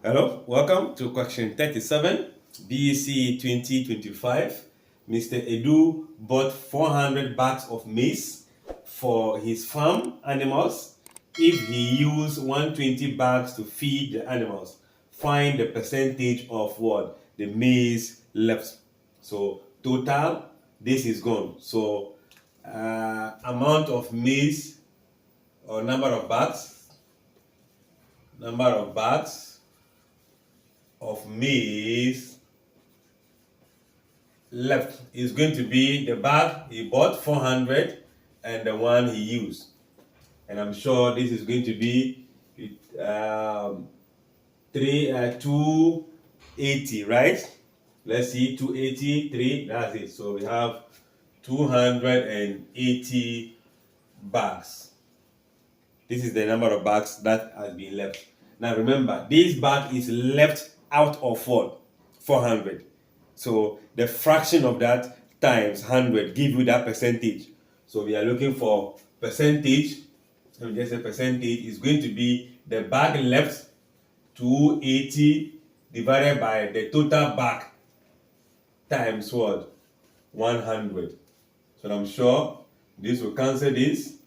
Hello, welcome to question 37, BECE 2025. Mr. Edu bought 400 bags of maize for his farm animals. If he used 120 bags to feed the animals, find the percentage of what? The maize left. So total, this is gone. So amount of maize or number of bags of maize left is going to be the bag he bought 400 and the one he used, and I'm sure this is going to be 280, right? Let's see, 283, that's it. So we have 280 bags. This is the number of bags that has been left. Now remember, this bag is left out of what? 400. So the fraction of that times 100 give you that percentage. So we are looking for percentage. Let me just say percentage is going to be the bag left 280 divided by the total bag times what? 100. So I'm sure this will cancel this.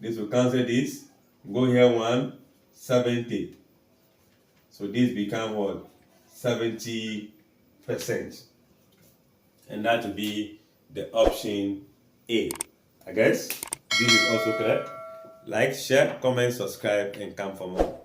This will cancel this. Go here 170. So this become what? 70%. And that will be the option A. I guess this is also clear. Like, share, comment, subscribe, and come for more.